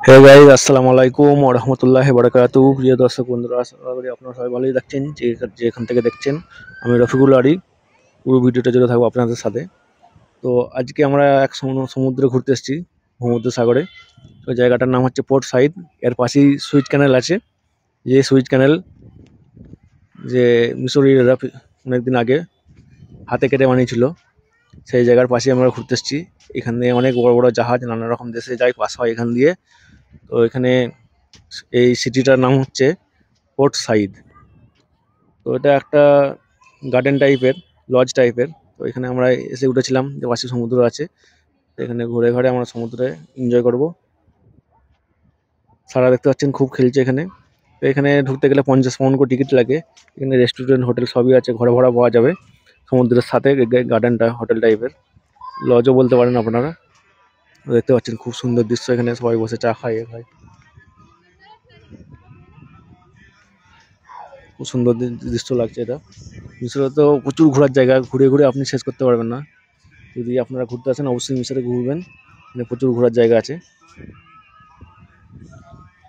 Hey guys, আসসালামু আলাইকুম ওয়া রাহমাতুল্লাহি ওয়া বারাকাতুহু। প্রিয় দর্শক বন্ধুরা, আশা করি আপনারা সবাই ভালোই দেখছেন। যেখান থেকে দেখছেন, আমি রফিকুল আরি। পুরো ভিডিওটা জুড়ে থাকবো আপনাদের সাথে। তো আজকে আমরা এক সমুদ্রে ঘুরতে এসেছি, ভূমধ্যসাগরে। তো জায়গাটার নাম হচ্ছে পোর্ট সাইদ। এর পাশেই সুইচ ক্যানেল আছে। যে সুইচ ক্যানেল যে মিশরীয়রা অনেকদিন আগে হাতে কেটে বানিয়েছিল, সেই জায়গার পাশে আমরা ঘুরতে এসেছি। এখানে অনেক বড় বড় জাহাজ নানা রকম দেশে যায়, পাস হয় এখান দিয়ে। তো এখানে এই সিটিটার নাম হচ্ছে পোর্ট সাইদ। তো এটা একটা গার্ডেন টাইপের, লজ টাইপের। তো এখানে আমরা এসে উঠেছিলাম, যে পাশে সমুদ্র আছে। তো এখানে ঘুরে ঘুরে আমরা সমুদ্রে এনজয় করব। সারা দেখতে পাচ্ছেন খুব খেলছে এখানে। তো এখানে ঢুকতে গেলে 50 পাউন্ড করে টিকিট লাগে। এখানে রেস্টুরেন্ট, হোটেল সবই আছে, ঘোরা ভাড়া পাওয়া যাবে। সমুদ্রের সাথে গার্ডেনটা হোটেল টাইপের, লজও বলতে পারেন আপনারা। দেখতে পাচ্ছেন খুব সুন্দর দৃশ্য, এখানে সবাই বসে চা খায় খায়। খুব সুন্দর দৃশ্য লাগছে এটা। মিশরে তো প্রচুর ঘোরার জায়গা, ঘুরে ঘুরে আপনি শেষ করতে পারবেন না। যদি আপনারা ঘুরতে আসেন, অবশ্যই মিশরে ঘুরবেন। এখানে প্রচুর ঘোরার জায়গা আছে।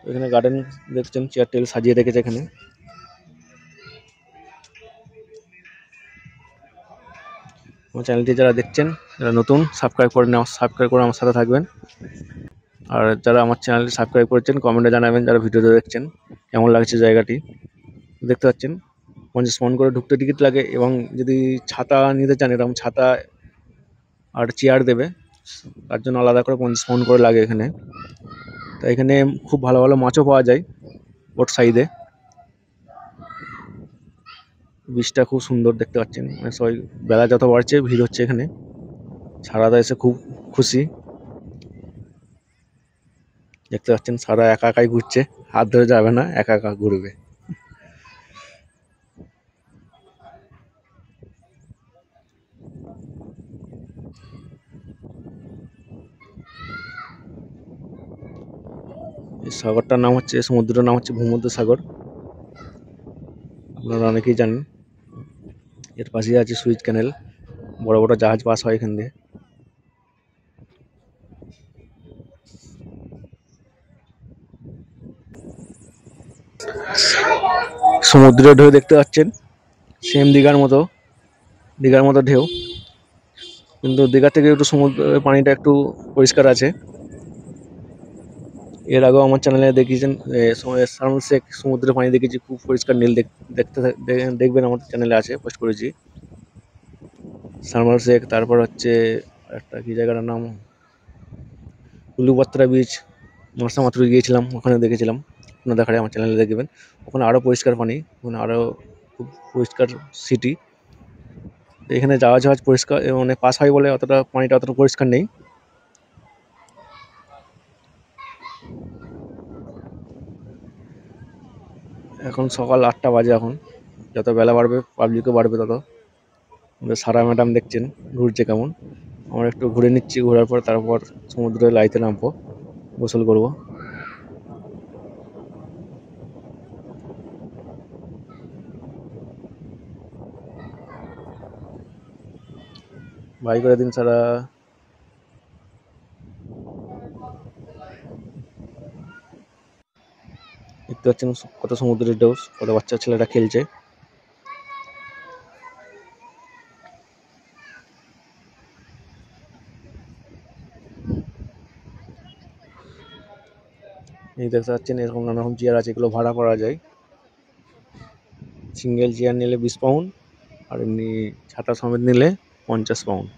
এখানে গার্ডেন দেখছেন, চেয়ার টেবিল সাজিয়ে রেখেছে এখানে। আমার চ্যানেলটি যারা দেখছেন, যারা নতুন, সাবস্ক্রাইব করে আমার সাথে থাকবেন। আর যারা আমার চ্যানেলটি সাবস্ক্রাইব করেছেন, কমেন্টে জানাবেন যারা ভিডিওতে দেখছেন কেমন লাগছে জায়গাটি। দেখতে পাচ্ছেন 50 পাউন্ড করে ঢুকতে টিকিট লাগে, এবং যদি ছাতা নিতে চান, এরকম ছাতা আর চেয়ার দেবে, তার জন্য আলাদা করে 50 পাউন্ড করে লাগে এখানে। তো এখানে খুব ভালো ভালো মাছও পাওয়া যায় বোট সাইডে। বীজটা খুব সুন্দর দেখতে পাচ্ছেন। মানে সবাই বেলা যত বাড়ছে ভিড় হচ্ছে এখানে। সারাদা এসে খুব খুশি। দেখতে পাচ্ছেন সারা একা একাই ঘুরছে, হাত ধরে যাবে না, একা একা ঘুরবে। এই সাগরটার নাম হচ্ছে, সমুদ্রের নাম হচ্ছে ভূমধ্যসাগর। আপনারা অনেকেই জানেন। এর পাশেই আছে সুইচ ক্যানেল, বড় বড় জাহাজ পাস হয় এখান দিয়ে। সমুদ্রের ঢেউ দেখতে পাচ্ছেন, সেম দীঘার মতো ঢেউ। কিন্তু দীঘা থেকে একটু সমুদ্রের পানিটা একটু পরিষ্কার আছে। এর আগেও আমার চ্যানেলে দেখিয়েছেন, সার্মল শেখ সমুদ্রের পানি দেখেছি, খুব পরিষ্কার নীল। দেখবেন, আমার চ্যানেলে আছে, পোস্ট করেছি। সার্মাল শেখ, তারপর হচ্ছে একটা কি জায়গাটার নাম, উলুবাত্রা বিচ। মাত্র গিয়েছিলাম, ওখানে দেখেছিলাম। আপনার দেখারে আমার চ্যানেলে দেখবেন। ওখানে আরও পরিষ্কার পানি, ওখানে আরও খুব পরিষ্কার সিটি। এখানে যাওয়া জাহাজ পরিষ্কার, মানে পাস হয় বলে অতটা পানিটা অতটা পরিষ্কার নেই। এখন সকাল 8টা বাজে। এখন যত বেলা বাড়বে, পাবলিকও বাড়বে তত। সারা ম্যাডাম দেখছেন ঘুরছে কেমন। আমরা একটু ঘুরে নিচ্ছি, ঘোরার পর তারপর সমুদ্রে লাইতে নামবো, গোসল করব। ভাই করে দিন সারা। দেখতে পাচ্ছেন কত সমুদ্রের ঢেউ, কত বাচ্চা ছেলেরা খেলছে। এই দেখতে পাচ্ছেন এরকম নানা রকম চেয়ার আছে, এগুলো ভাড়া করা যায়। সিঙ্গেল চেয়ার নিলে 20 পাউন্ড, আর এমনি ছাতা সমেত নিলে 50 পাউন্ড।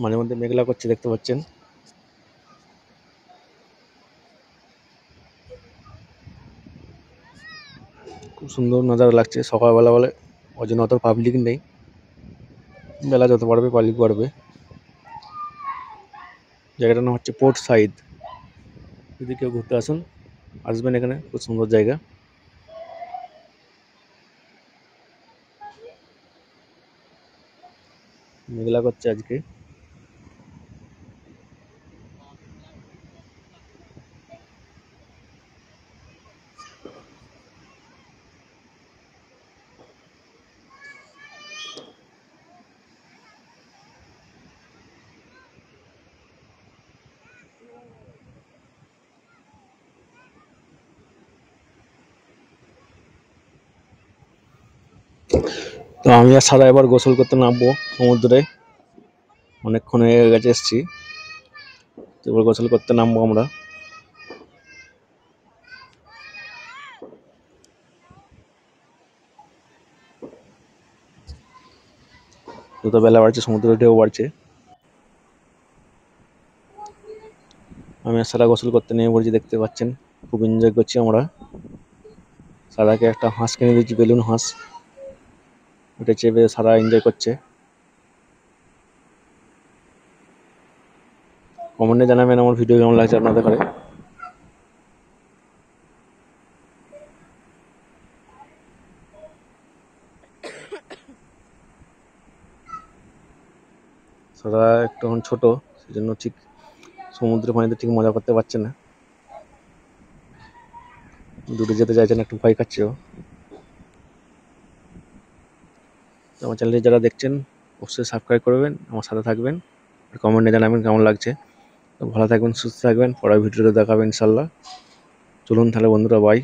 মাঝে মধ্যে মেঘলা করছে, দেখতে পাচ্ছেন। খুব সুন্দর নজারা লাগছে সকালবেলা বলে, ওই জন্য অত পাবলিক নেই। বেলা যত বাড়বে পাবলিক বাড়বে। জায়গাটার নাম হচ্ছে পোর্ট সাইদ। যদি কেউ ঘুরতে আসবেন এখানে, খুব সুন্দর জায়গা। মেঘলা করছে আজকে। তো আমি আর সারা এবার গোসল করতে নামবো সমুদ্রে। অনেকক্ষণ হয়ে গেছে এসছি, তো এবার গোসল করতে নামবো আমরা। যত বেলা বাড়ছে সমুদ্রের ঢেউ বাড়ছে। আমি আর সারা গোসল করতে নেমে পড়ছি, দেখতে পাচ্ছেন। খুব এনজয় করছি আমরা। সারাকে একটা হাঁস কিনে দিয়েছি, বেলুন হাঁস। ওটা চেপে সারা এনজয় করছে। কমেন্টে জানাবেন আমার ভিডিও কেমন লাগছে আপনাদের ঘরে। সারা একটু এখন ছোট, সেজন্য ঠিক সমুদ্রের পানিতে ঠিক মজা করতে পারছে না, দূরে যেতে চাইছে না, একটু ভয় খাচ্ছে ও। তো আমার চ্যানেলটি যারা দেখছেন অবশ্যই সাবস্ক্রাইব করবেন, আমার সাথে থাকবেন, আর কমেন্টে জানাবেন কেমন লাগছে। তো ভালো থাকবেন, সুস্থ থাকবেন, পরের ভিডিওতে দেখাবেন ইনশাল্লাহ। চলুন তাহলে বন্ধুরা, বাই।